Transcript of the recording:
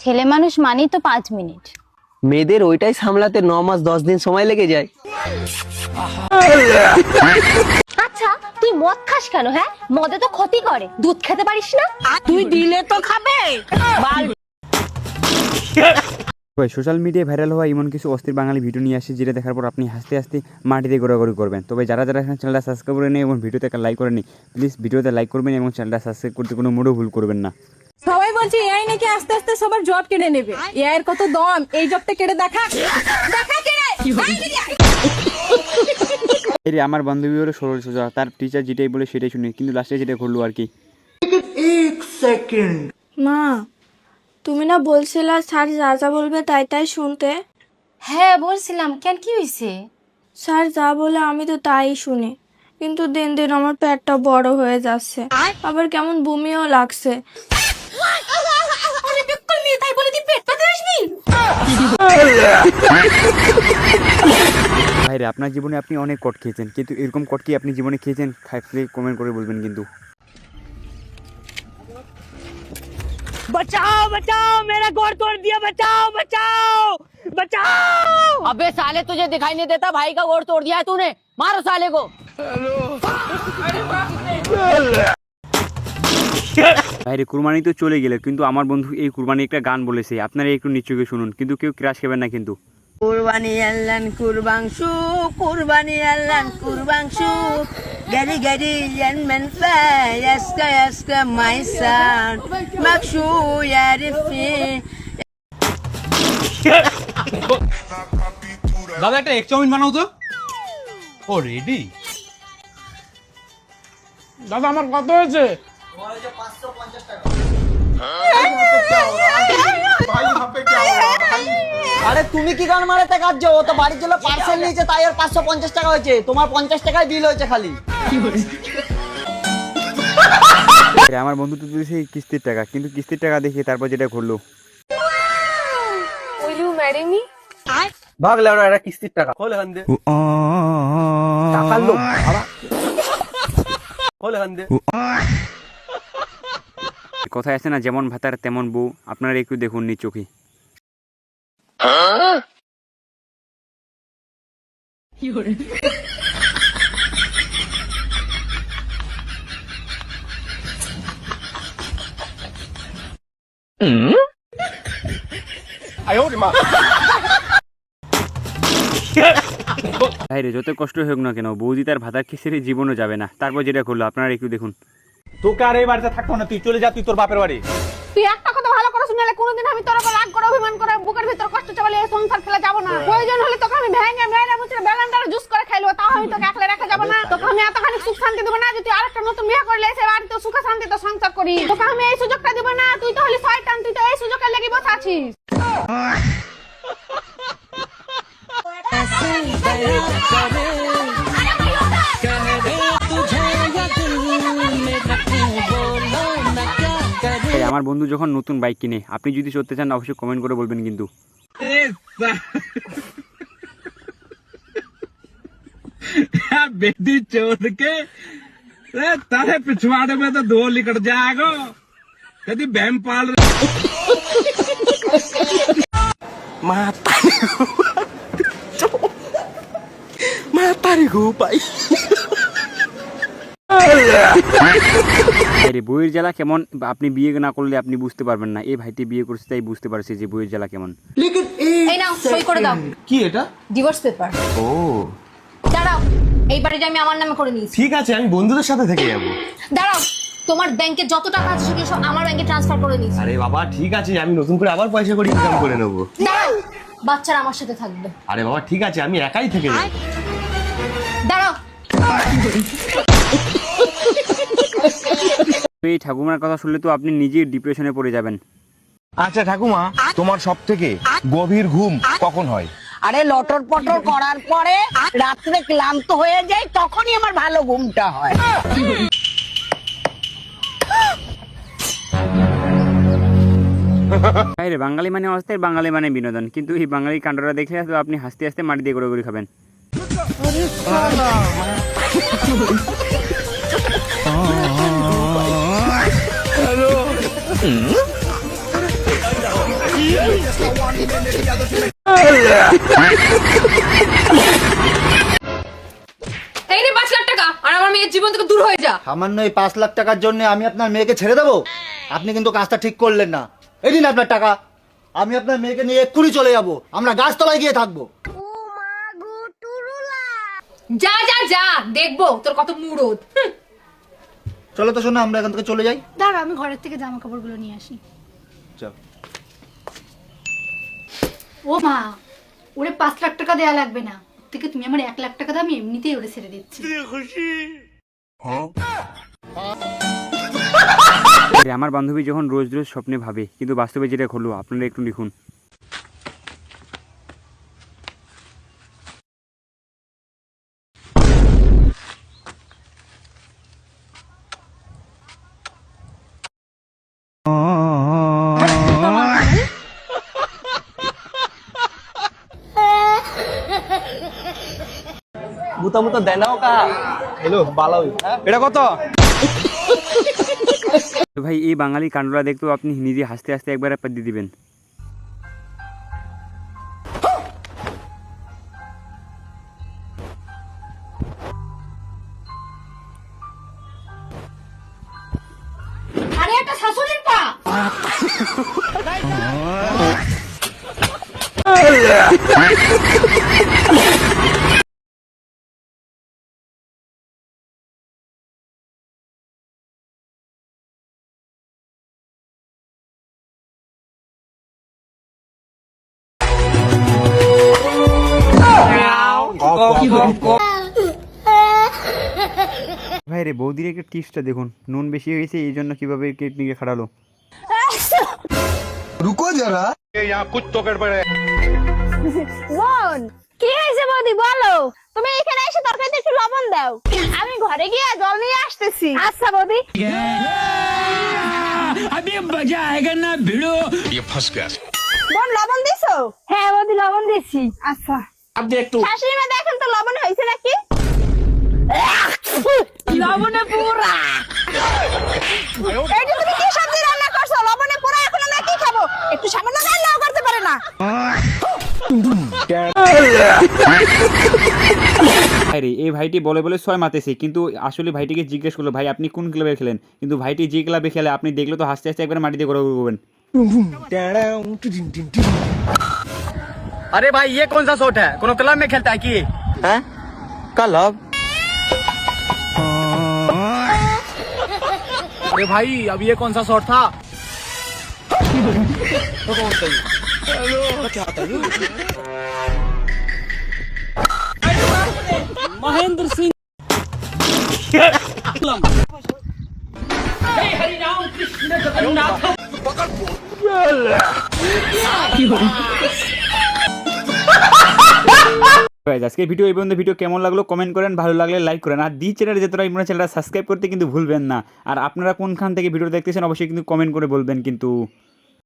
ছেলে মানুষ মানেই তো 5 মিনিট। মেয়েদের ওইটাই সামলাতে 9 মাস 10 দিন সময় লেগে যায়। আচ্ছা তুই মদ খাস কেন? হ্যাঁ, মদে তো ক্ষতি করে, দুধ খেতে পারিস না? তুই দিলে তো খাবে। ভাই সোশ্যাল মিডিয়ায় ভাইরাল হওয়া এমন কিছু অস্থির বাঙালি ভিডিও নিয়ে আসে যেটা দেখার পর আপনি হাসতে হাসতে মাটিতে গোড়াগড়ি করবেন। তবে যারা যারা এখন চ্যানেলটা সাবস্ক্রাইব করে নেই এবং ভিডিওতে একটা লাইক করে নিই, প্লিজ ভিডিওতে লাইক করবেন এবং চ্যানেলটা সাবস্ক্রাইব করতে কোনো মোড়ও ভুল করবেন না। সবাই বলছে এআই নাকি আস্তে আস্তে সবার জব কেড়ে নেবে। এআই এর কত দম, এই জবটা কেড়ে দেখা কেড়ে। এই আমার বান্ধবী হলো সরল সোজা, তার টিচার যেটাই বলে সেটাই শুনি, কিন্তু লাস্টে যেটা করলো আর কি। মা, তুমি না বলছিলা স্যার যা যা বলবে তাই তাই শুনতে? হ্যাঁ বলছিলাম, কেন কি হয়েছে? স্যার যা বলে আমি তো তাই শুনি, কিন্তু দিন দিন আমার পেটটা বড় হয়ে যাচ্ছে, আবার কেমন বমিও লাগছে। ভাইরে আপনার জীবনে আপনি অনেক কট খেয়েছেন, কিন্তু এরকম কট কি আপনি জীবনে খেয়েছেন? থাকলে কমেন্ট করে বলবেন কিন্তু। बचाओ बचाओ, मेरा गोड़ तोड़ दिया, बचाओ बचाओ बचाओ। अबे साले तुझे दिखाई नहीं देता? भाई का गोड़ तोड़ दिया है तूने, मारो साले को। ভাইরে কুরবানি তো চলে গেল, কিন্তু আমার বন্ধু এই কুরবানি একটা গান বলেছে, আপনারা একটু নিশ্চয়ই শুনুন, কিন্তু কেউ ক্রাশ খাবেন না কিন্তু। কুরবানি আল্লান কুরবাংশু, কুরবানি আল্লান কুরবাংশু, গাড়ি গাড়ি জানমেন ফাই আজকা আজকা মাই সান মাকশু ইয়ারিফি। দাদা একটা এগ চাউমিন বানাও তো। ও রেডি। দাদা আমার কত হয়েছে? আরে তুমি কি গান মারাতে কাজ? ও তো বাড়ির জন্য পার্সেল নিয়েছে, তাই আর 550 টাকা হয়েছে। তোমার 50 টাকায় বিল হয়েছে খালি। আমার বন্ধু তো দিয়েছে কিস্তির টাকা, কিন্তু কিস্তির টাকা দেখে তারপর যেটা ঘুরলো। Will you marry me? ভাগ লেওরা, এটা কিস্তির টাকা। খোলে হান দে টাকার লোক ভাড়া। খোলে হান দে। কথায় আছে না, যেমন ভাতার তেমন বউ, আপনারা একটু দেখুন নি চোখে। ভাইরে যত কষ্ট হোক না কেন, বৌদি তার ভাতার খিচুড়ি জীবনও যাবে না। তারপর যেটা করলো আপনারা একটু দেখুন। তোকে আর এই বাড়িতে থাকতো না, তুই চলে যা, তুই তোর বাপের বাড়ি। তুই একটা কথা ভালো করে শুনলে কোনোদিন আমি তোর উপর রাগ করে অভিমান করে বুকের ভিতর কষ্ট চাপালে এই সংসার ফেলে যাব না। প্রয়োজন হলে তোকে আমি ভেঙে মেরে মুচড়ে বেলান্ডারে জুস করে খাইলো, তাও আমি তোকে একলা রেখে যাব না। তোকে আমি এতখানি সুখ শান্তি দেব না যে তুই আরেকটা নতুন বিয়ে করলে এসে বাড়িতে সুখে শান্তিতে সংসার করি। তোকে আমি এই সুযোগটা দেব না। তুই তো হলি শয়তান, তুই তো এই সুযোগের লাগি বসে আছিস। আমার বন্ধু যখন নতুন বাইক কিনে, আপনি যদি চড়তে চান অবশ্যই কমেন্ট করে বলবেন কিন্তু। बेटी चोद के तारे पिछवाड़े में तो दो लिकट जाएगा यदि बहम पाल মাতারি গো পাই। বইয়ের জ্বালা কেমন আপনি বিয়ে না করলে আপনি বুঝতে পারবেন না। এই ভাইটি বিয়ে করছে তাই বুঝতে পারছে যে বইয়ের জ্বালা কেমন। এই নাও সই করে দাও। কি এটা? Divorce paper. ও দাঁড়াও, এই বাড়িটা আমি আমার নামে করে নিয়েছি। ঠিক আছে, আমি বন্ধুদের সাথে থেকে যাবো। দাঁড়াও, তোমার ব্যাংকে যত টাকা আছে সেগুলো সব আমার ব্যাংকে ট্রান্সফার করে নিয়েছি। আরে বাবা ঠিক আছে, আমি নতুন করে আবার পয়সা করে ইনকাম করে নেবো। দাঁড়াও, বাচ্চারা আমার সাথে থাকবে। আরে বাবা ঠিক আছে, আমি একাই থেকে যাবো। দাঁড়াও, এই ঠাকুমার কথা শুনলে তো আপনি নিজেই ডিপ্রেশনে পড়ে যাবেন। আচ্ছা ঠাকুমা, তোমার সব থেকে গভীর ঘুম কখন হয়? আরে লটর পটর করার পরে রাত্রে ক্লান্ত হয়ে যায়, তখনই আমার ভালো ঘুমটা হয়। বাইরে বাঙালি মানে অস্থায়ী, বাঙালি মানে বিনোদন, কিন্তু এই বাঙালি কাণ্ডরা দেখলে তো আপনি হাসতে হাসতে মাটি দিয়ে গড়ে খাবেন। এই রে 5 লাখ টাকা আর আমার মেয়ের জীবন থেকে দূর হয়ে যা। সামান্য এই 5 লাখ টাকার জন্য আমি আপনার মেয়েকে ছেড়ে দেবো? আপনি কিন্তু কাজটা ঠিক করলেন না। এই দিন আপনার টাকা, আমি আপনার মেয়েকে নিয়ে এক্ষুনি চলে যাব, আমরা গাছতলায় গিয়ে থাকবো। যা যা যা, দেখবো তোর কত মুরদ। চলো তো শোনো, আমরা এখান থেকে চলে যাই। দাঁড়া, আমি ঘরের থেকে জামা কাপড়গুলো নিয়ে আসি। চল। ও মা, ওরে 5 লাখ টাকা দেয়া লাগবে না, ওর থেকে তুমি আমার 1 লাখ টাকা দাও, আমি এমনিতেই ওরে ছেড়ে দিচ্ছি। আমার বান্ধবী যখন রোজ রোজ স্বপ্নে ভাবে কিন্তু বাস্তবে যেটা হলো, আপনারা একটু লিখুন। মুতা মুতা দেয় নাও কা। হ্যালো বালাউই, এটা কত? তো ভাই এই বাঙালি কাণ্ডটা দেখতেও আপনি নিজে হাসতে হাসতে একবার দিয়ে দিবেন। আরে একটা শাশুড়ির পা। ভাই রে বৌদির একটা টিপসটা দেখুন, নুন বেশি হয়ে গেছে এই জন্য কিভাবে কিডনিকে খাটালো। রুকো যারা, বোন, কি হয়েছে বৌদি বলো? তুমি এখানে এসে তরকারিতে একটু লবণ দাও, আমি ঘরে গিয়ে জল নিয়ে আসতেছি। আচ্ছা বৌদি। বোন লবণ দিছো? হ্যাঁ বৌদি লবণ দিছি। আচ্ছা শাশুড়ি মা দেখেন তো লবণ হয়েছে নাকি? লবণে পুরা। এইটা তুমি কি সবজি রান্না করছো? লবণে পুরা, এখন আমরা কি খাবো? একটু সামান্য রান্নাও করতে পারে না। আরে এই ভাইটি বলে বলে 6 মাতেছে, কিন্তু আসলে ভাইটিকে জিজ্ঞেস করলো ভাই আপনি কোন ক্লাবে খেলেন, কিন্তু ভাইটি যে ক্লাবে খেলে আপনি দেখলে তো হাসতে হাসতে একবার মাটিতে ঘোরা করবেন। अरे भाई ये कौन सा शॉट है? कोनो क्लब में खेलता है कि? हैं? क्लब? अरे भाई अब ये कौन सा शॉट था? महेंद्र सिंह। আজকের ভিডিও এই পর্যন্ত। ভিডিও কেমন লাগলো কমেন্ট করেন, ভালো লাগলে লাইক করেন, আর দি চ্যানেলে যে তোরা ইমরান চ্যানেলটা সাবস্ক্রাইব করতে কিন্তু ভুলবেন না। আর আপনারা কোনখান থেকে ভিডিও দেখতেছেন অবশ্যই কিন্তু কমেন্ট করে বলবেন কিন্তু।